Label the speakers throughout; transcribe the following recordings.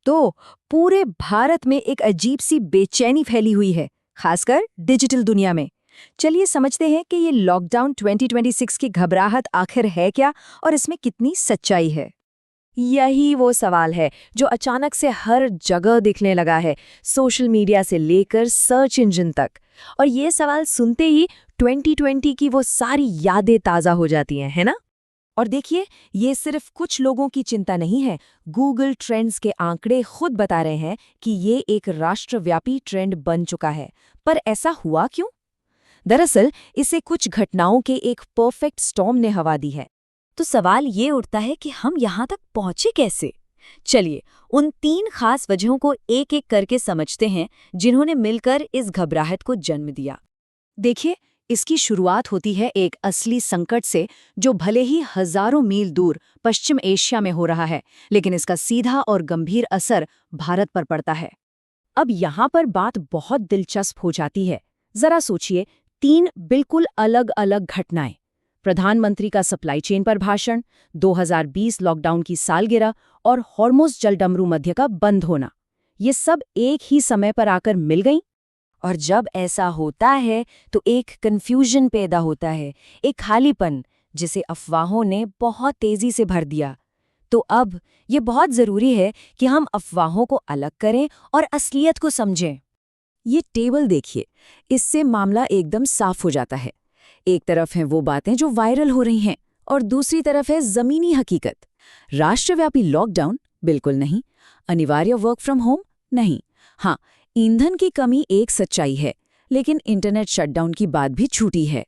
Speaker 1: तो पूरे भारत में एक अजीब सी बेचैनी फैली हुई है, खासकर डिजिटल दुनिया में। चलिए समझते हैं कि ये लॉकडाउन 2026 की घबराहट आखिर है क्या और इसमें कितनी सच्चाई है।
Speaker 2: यही वो सवाल है जो अचानक से हर जगह दिखने लगा है, सोशल मीडिया से लेकर सर्च इंजन तक। और ये सवाल सुनते ही 2020 की वो सारी यादें ताज़ा हो जाती हैं, है ना?
Speaker 1: और देखिए, ये सिर्फ कुछ लोगों की चिंता नहीं है। गूगल ट्रेंड्स के आंकड़े खुद बता रहे हैं कि ये एक राष्ट्रव्यापी ट्रेंड बन चुका है। पर ऐसा हुआ क्यों? दरअसल इसे कुछ घटनाओं के एक परफेक्ट स्टॉर्म ने हवा दी है।
Speaker 2: तो सवाल ये उठता है कि हम यहाँ तक पहुँचे कैसे? चलिए, उन 3 खास वजहों को एक-एक करके समझते हैं, जिन्होंने मिलकर इस घबराहट को जन्म दिया।
Speaker 1: देखिए, इसकी शुरुआत होती है एक असली संकट से, जो भले ही हजारों मील दूर पश्चिम एशिया में हो रहा है, लेकिन इसका सीधा और गंभीर असर भारत पर पड़ता है। अब यहाँ पर बात बहुत दिलचस्प हो जाती है। जरा सोचिए, 3 बिल्कुल अलग-अलग घटनाएं। प्रधानमंत्री का सप्लाई चेन पर भाषण, 2020 लॉकडाउन की सालगिरह और हॉर्मुज़ जलडमरू मध्य का बंद होना। ये सब एक ही समय पर आकर मिल गईं। और जब ऐसा होता है तो एक कन्फ्यूजन पैदा होता है, एक खालीपन जिसे अफवाहों ने बहुत तेजी से भर दिया। तो अब ये बहुत ज़रूरी है कि हम अफवाहों को अलग करें और असलियत को समझें। ये टेबल देखिए, इससे मामला एकदम साफ हो जाता है। एक तरफ हैं वो बातें जो वायरल हो रही हैं और दूसरी तरफ है ज़मीनी हकीकत। राष्ट्रव्यापी लॉकडाउन? बिल्कुल नहीं। अनिवार्य वर्क फ्रॉम होम? नहीं। हाँ, ईंधन की कमी एक सच्चाई है, लेकिन इंटरनेट शटडाउन की बात भी छूटी है।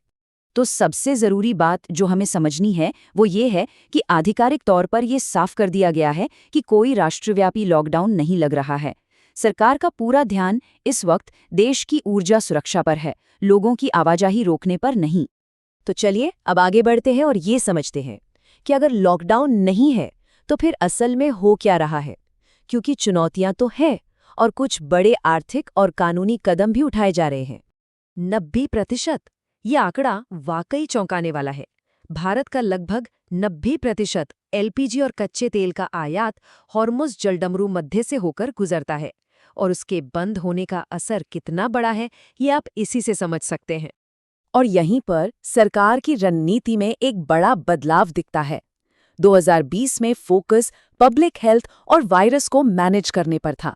Speaker 1: तो सबसे ज़रूरी बात जो हमें समझनी है वो ये है कि आधिकारिक तौर पर ये साफ कर दिया गया है कि कोई राष्ट्रव्यापी लॉकडाउन नहीं लग रहा है। सरकार का पूरा ध्यान इस वक्त देश की ऊर्जा सुरक्षा पर है, लोगों की आवाजाही रोकने पर नहीं। तो चलिए अब आगे बढ़ते हैं और ये समझते हैं कि अगर लॉकडाउन नहीं है तो फिर असल में हो क्या रहा है। क्योंकि चुनौतियां तो हैं और कुछ बड़े आर्थिक और कानूनी कदम भी उठाए जा रहे हैं। 90%! ये आंकड़ा वाकई चौंकाने वाला है। भारत का लगभग 90% एलपीजी और कच्चे तेल का आयात हॉर्मुज़ जलडमरू मध्य से होकर गुजरता है, और उसके बंद होने का असर कितना बड़ा है ये आप इसी से समझ सकते हैं। और यहीं पर सरकार की रणनीति में एक बड़ा बदलाव दिखता है। 2020 में फोकस पब्लिक हेल्थ और वायरस को मैनेज करने पर था।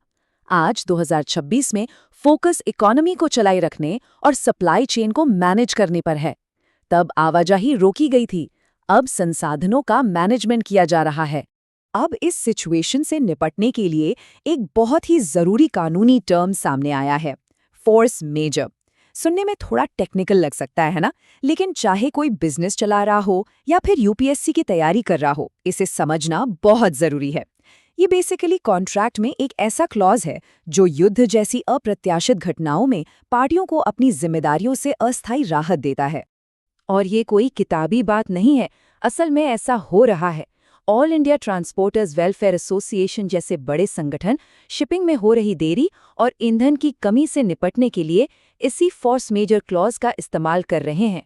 Speaker 1: आज 2026 में फोकस इकोनॉमी को चलाए रखने और सप्लाई चेन को मैनेज करने पर है। तब आवाजाही रोकी गई थी, अब संसाधनों का मैनेजमेंट किया जा रहा है। अब इस सिचुएशन से निपटने के लिए एक बहुत ही जरूरी कानूनी टर्म सामने आया है, फोर्स मेजर। सुनने में थोड़ा टेक्निकल लग सकता है ना, लेकिन चाहे कोई बिजनेस चला रहा हो या फिर यूपीएससी की तैयारी कर रहा हो, इसे समझना बहुत जरूरी है। ये बेसिकली कॉन्ट्रैक्ट में एक ऐसा क्लॉज है जो युद्ध जैसी अप्रत्याशित घटनाओं में पार्टियों को अपनी जिम्मेदारियों से अस्थायी राहत देता है। और ये कोई किताबी बात नहीं है, असल में ऐसा हो रहा है। All India transporters welfare association जैसे बड़े संगठन शिपिंग में हो रही देरी और ईंधन की कमी से निपटने के लिए इसी फोर्स मेजर क्लॉज का इस्तेमाल कर रहे हैं।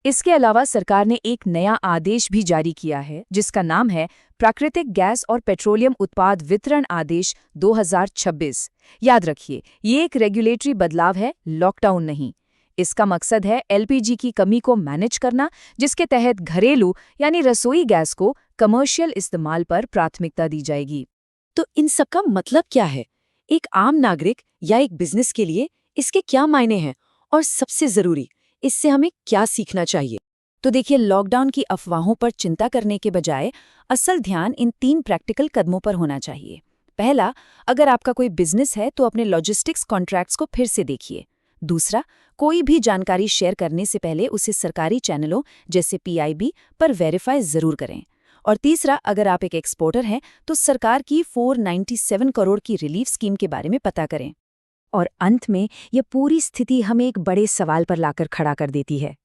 Speaker 1: इसके अलावा सरकार ने एक नया आदेश भी जारी किया है, जिसका नाम है प्राकृतिक गैस और पेट्रोलियम उत्पाद वितरण आदेश 2026। याद रखिए, ये एक रेगुलेटरी बदलाव है, लॉकडाउन नहीं। इसका मकसद है एलपीजी की कमी को मैनेज करना, जिसके तहत घरेलू यानी रसोई गैस को कमर्शियल इस्तेमाल पर प्राथमिकता दी जाएगी। तो इन सब का मतलब क्या है? एक आम नागरिक या एक बिजनेस के लिए इसके क्या मायने हैं, और सबसे जरूरी, इससे हमें क्या सीखना चाहिए? तो देखिए, लॉकडाउन की अफवाहों पर चिंता करने के बजाय असल ध्यान इन 3 प्रैक्टिकल कदमों पर होना चाहिए। पहला, अगर आपका कोई बिजनेस है तो अपने लॉजिस्टिक्स कॉन्ट्रैक्ट्स को फिर से देखिए। दूसरा, कोई भी जानकारी शेयर करने से पहले उसे सरकारी चैनलों जैसे पीआईबी पर वेरीफाई जरूर करें। और तीसरा, अगर आप एक एक्सपोर्टर हैं तो सरकार की 497 करोड़ की रिलीफ स्कीम के बारे में पता करें। और अंत में ये पूरी स्थिति हमें एक बड़े सवाल पर लाकर खड़ा कर देती है।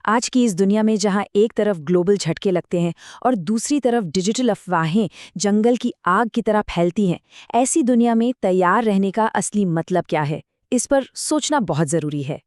Speaker 1: आज की इस दुनिया में जहां एक तरफ ग्लोबल झटके लगते हैं और दूसरी तरफ डिजिटल अफवाहें जंगल की आग की तरह फैलती हैं, ऐसी दुनिया में तैयार रहने का असली मतलब क्या है, इस पर सोचना बहुत जरूरी है।